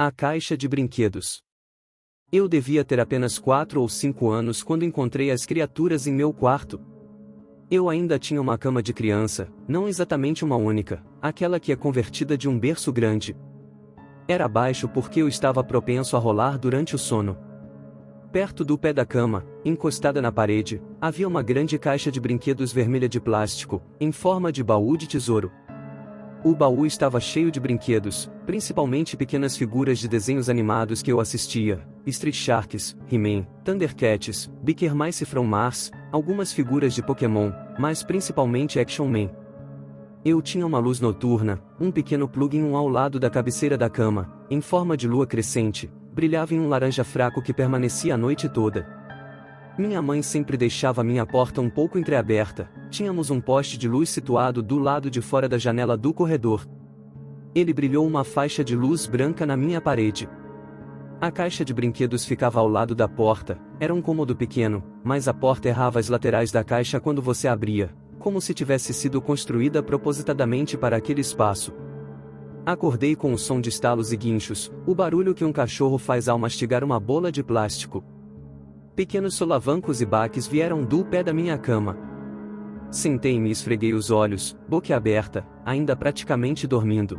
A caixa de brinquedos. Eu devia ter apenas 4 ou 5 anos quando encontrei as criaturas em meu quarto. Eu ainda tinha uma cama de criança, não exatamente uma única, aquela que é convertida de um berço grande. Era baixo porque eu estava propenso a rolar durante o sono. Perto do pé da cama, encostada na parede, havia uma grande caixa de brinquedos vermelha de plástico, em forma de baú de tesouro. O baú estava cheio de brinquedos, principalmente pequenas figuras de desenhos animados que eu assistia, Street Sharks, He-Man, Thundercats, Biker Mice from Mars, algumas figuras de Pokémon, mas principalmente Action Man. Eu tinha uma luz noturna, um pequeno plug-in ao lado da cabeceira da cama, em forma de lua crescente, brilhava em um laranja fraco que permanecia a noite toda. Minha mãe sempre deixava minha porta um pouco entreaberta, tínhamos um poste de luz situado do lado de fora da janela do corredor. Ele brilhou uma faixa de luz branca na minha parede. A caixa de brinquedos ficava ao lado da porta, era um cômodo pequeno, mas a porta errava as laterais da caixa quando você abria, como se tivesse sido construída propositadamente para aquele espaço. Acordei com o som de estalos e guinchos, o barulho que um cachorro faz ao mastigar uma bola de plástico. Pequenos solavancos e baques vieram do pé da minha cama. Sentei-me e esfreguei os olhos, boquiaberta, ainda praticamente dormindo.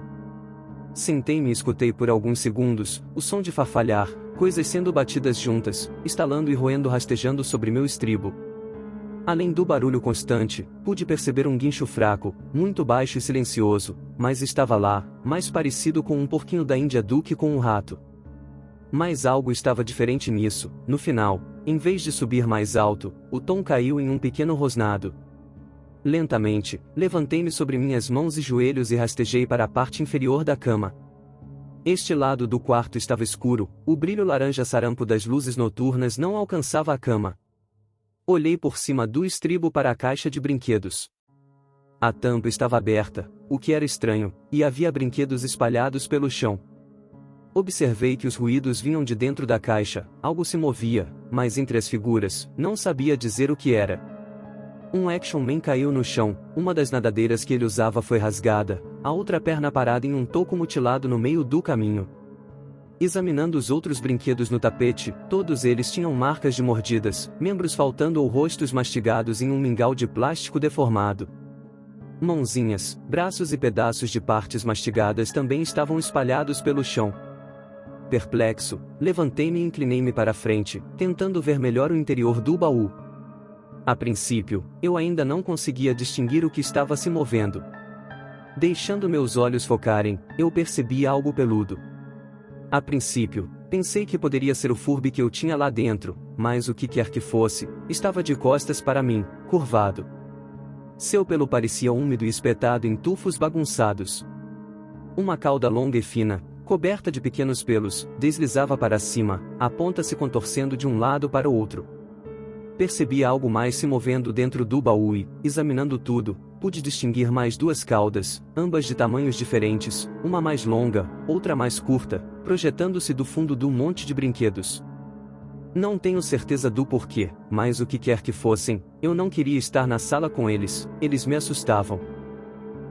Sentei-me e escutei por alguns segundos, o som de farfalhar, coisas sendo batidas juntas, estalando e roendo rastejando sobre meu estribo. Além do barulho constante, pude perceber um guincho fraco, muito baixo e silencioso, mas estava lá, mais parecido com um porquinho da Índia do que com um rato. Mas algo estava diferente nisso, no final, em vez de subir mais alto, o tom caiu em um pequeno rosnado. Lentamente, levantei-me sobre minhas mãos e joelhos e rastejei para a parte inferior da cama. Este lado do quarto estava escuro, o brilho laranja sarampo das luzes noturnas não alcançava a cama. Olhei por cima do estribo para a caixa de brinquedos. A tampa estava aberta, o que era estranho, e havia brinquedos espalhados pelo chão. Observei que os ruídos vinham de dentro da caixa, algo se movia, mas entre as figuras, não sabia dizer o que era. Um Action Man caiu no chão, uma das nadadeiras que ele usava foi rasgada, a outra perna parada em um toco mutilado no meio do caminho. Examinando os outros brinquedos no tapete, todos eles tinham marcas de mordidas, membros faltando ou rostos mastigados em um mingau de plástico deformado. Mãozinhas, braços e pedaços de partes mastigadas também estavam espalhados pelo chão. Perplexo, levantei-me e inclinei-me para a frente, tentando ver melhor o interior do baú. A princípio, eu ainda não conseguia distinguir o que estava se movendo. Deixando meus olhos focarem, eu percebi algo peludo. A princípio, pensei que poderia ser o Furby que eu tinha lá dentro, mas o que quer que fosse, estava de costas para mim, curvado. Seu pelo parecia úmido e espetado em tufos bagunçados. Uma cauda longa e fina, coberta de pequenos pelos, deslizava para cima, a ponta se contorcendo de um lado para o outro. Percebi algo mais se movendo dentro do baú e, examinando tudo, pude distinguir mais duas caudas, ambas de tamanhos diferentes, uma mais longa, outra mais curta, projetando-se do fundo do monte de brinquedos. Não tenho certeza do porquê, mas o que quer que fossem, eu não queria estar na sala com eles me assustavam.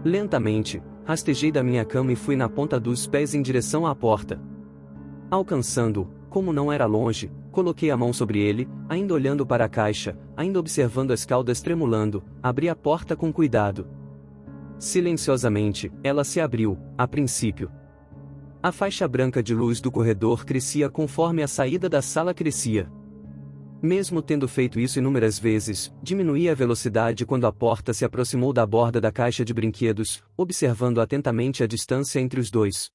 Lentamente, rastejei da minha cama e fui na ponta dos pés em direção à porta. Alcançando-o, como não era longe, coloquei a mão sobre ele, ainda olhando para a caixa, ainda observando as caudas tremulando, abri a porta com cuidado. Silenciosamente, ela se abriu, a princípio. A faixa branca de luz do corredor crescia conforme a saída da sala crescia. Mesmo tendo feito isso inúmeras vezes, diminuí a velocidade quando a porta se aproximou da borda da caixa de brinquedos, observando atentamente a distância entre os dois.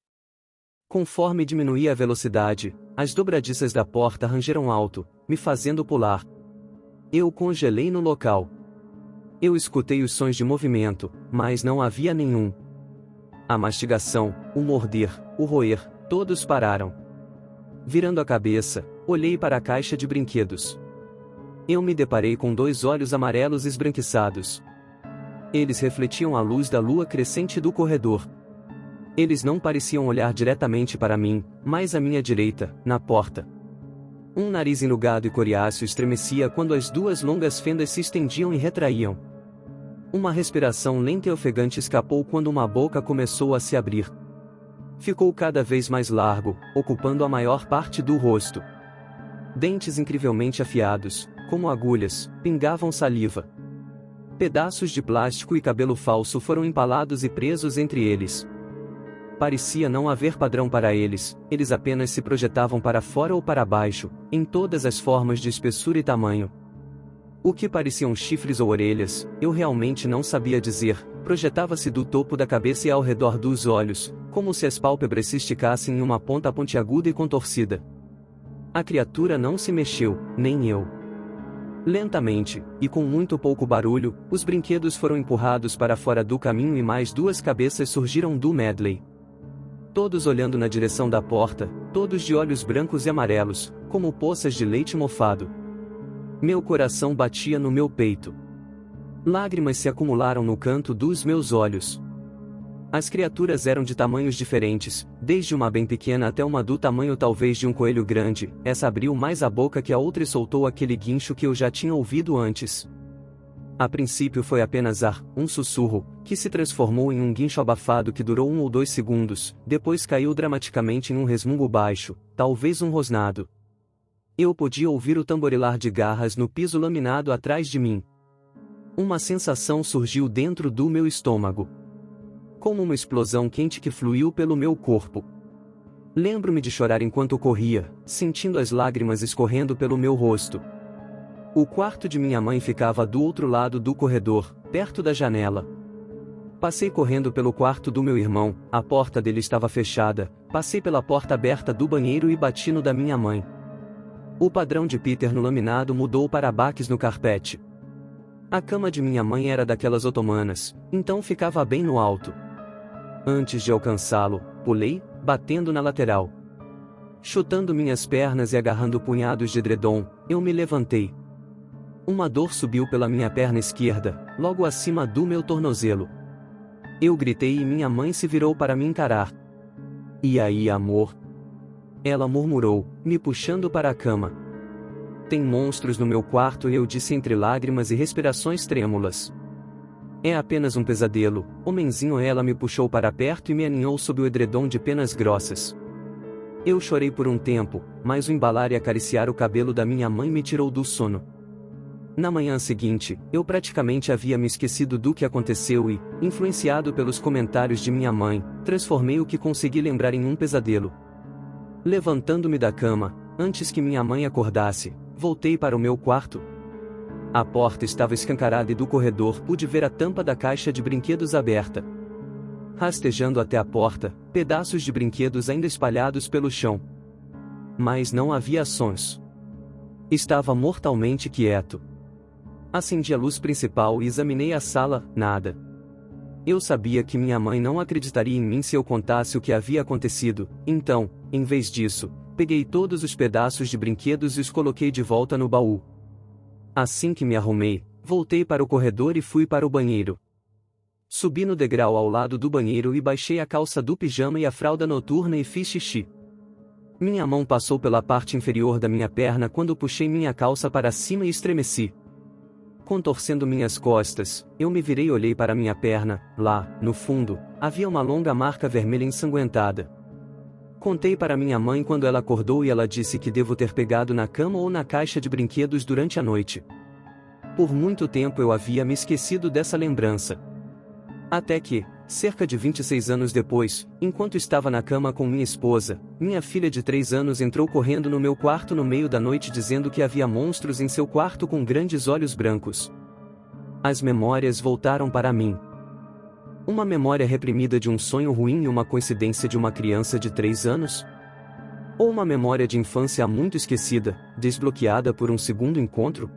Conforme diminuí a velocidade, as dobradiças da porta rangeram alto, me fazendo pular. Eu congelei no local. Eu escutei os sons de movimento, mas não havia nenhum. A mastigação, o morder, o roer, todos pararam. Virando a cabeça, olhei para a caixa de brinquedos. Eu me deparei com dois olhos amarelos esbranquiçados. Eles refletiam a luz da lua crescente do corredor. Eles não pareciam olhar diretamente para mim, mas à minha direita, na porta. Um nariz enrugado e coriáceo estremecia quando as duas longas fendas se estendiam e retraíam. Uma respiração lenta e ofegante escapou quando uma boca começou a se abrir. Ficou cada vez mais largo, ocupando a maior parte do rosto. Dentes incrivelmente afiados, como agulhas, pingavam saliva. Pedaços de plástico e cabelo falso foram empalados e presos entre eles. Parecia não haver padrão para eles, eles apenas se projetavam para fora ou para baixo, em todas as formas de espessura e tamanho. O que pareciam chifres ou orelhas, eu realmente não sabia dizer, projetava-se do topo da cabeça e ao redor dos olhos, como se as pálpebras se esticassem em uma ponta pontiaguda e contorcida. A criatura não se mexeu, nem eu. Lentamente, e com muito pouco barulho, os brinquedos foram empurrados para fora do caminho e mais duas cabeças surgiram do medley. Todos olhando na direção da porta, todos de olhos brancos e amarelos, como poças de leite mofado. Meu coração batia no meu peito. Lágrimas se acumularam no canto dos meus olhos. As criaturas eram de tamanhos diferentes, desde uma bem pequena até uma do tamanho talvez de um coelho grande. Essa abriu mais a boca que a outra e soltou aquele guincho que eu já tinha ouvido antes. A princípio foi apenas um sussurro, que se transformou em um guincho abafado que durou 1 ou 2 segundos, depois caiu dramaticamente em um resmungo baixo, talvez um rosnado. Eu podia ouvir o tamborilar de garras no piso laminado atrás de mim. Uma sensação surgiu dentro do meu estômago. Como uma explosão quente que fluiu pelo meu corpo. Lembro-me de chorar enquanto corria, sentindo as lágrimas escorrendo pelo meu rosto. O quarto de minha mãe ficava do outro lado do corredor, perto da janela. Passei correndo pelo quarto do meu irmão, a porta dele estava fechada, passei pela porta aberta do banheiro e bati no da minha mãe. O padrão de Peter no laminado mudou para baques no carpete. A cama de minha mãe era daquelas otomanas, então ficava bem no alto. Antes de alcançá-lo, pulei, batendo na lateral. Chutando minhas pernas e agarrando punhados de edredom, eu me levantei. Uma dor subiu pela minha perna esquerda, logo acima do meu tornozelo. Eu gritei e minha mãe se virou para me encarar. "E aí, amor?" Ela murmurou, me puxando para a cama. "Tem monstros no meu quarto", eu disse entre lágrimas e respirações trêmulas. "É apenas um pesadelo, homenzinho." Ela me puxou para perto e me aninhou sob o edredom de penas grossas. Eu chorei por um tempo, mas o embalar e acariciar o cabelo da minha mãe me tirou do sono. Na manhã seguinte, eu praticamente havia me esquecido do que aconteceu e, influenciado pelos comentários de minha mãe, transformei o que consegui lembrar em um pesadelo. Levantando-me da cama, antes que minha mãe acordasse, voltei para o meu quarto. A porta estava escancarada e do corredor pude ver a tampa da caixa de brinquedos aberta. Rastejando até a porta, pedaços de brinquedos ainda espalhados pelo chão. Mas não havia sons. Estava mortalmente quieto. Acendi a luz principal e examinei a sala, nada. Eu sabia que minha mãe não acreditaria em mim se eu contasse o que havia acontecido, então, em vez disso, peguei todos os pedaços de brinquedos e os coloquei de volta no baú. Assim que me arrumei, voltei para o corredor e fui para o banheiro. Subi no degrau ao lado do banheiro e baixei a calça do pijama e a fralda noturna e fiz xixi. Minha mão passou pela parte inferior da minha perna quando puxei minha calça para cima e estremeci. Contorcendo minhas costas, eu me virei e olhei para minha perna. Lá, no fundo, havia uma longa marca vermelha ensanguentada. Contei para minha mãe quando ela acordou e ela disse que devo ter pegado na cama ou na caixa de brinquedos durante a noite. Por muito tempo eu havia me esquecido dessa lembrança. Até que, cerca de 26 anos depois, enquanto estava na cama com minha esposa, minha filha de 3 anos entrou correndo no meu quarto no meio da noite dizendo que havia monstros em seu quarto com grandes olhos brancos. As memórias voltaram para mim. Uma memória reprimida de um sonho ruim e uma coincidência de uma criança de 3 anos? Ou uma memória de infância muito esquecida, desbloqueada por um segundo encontro?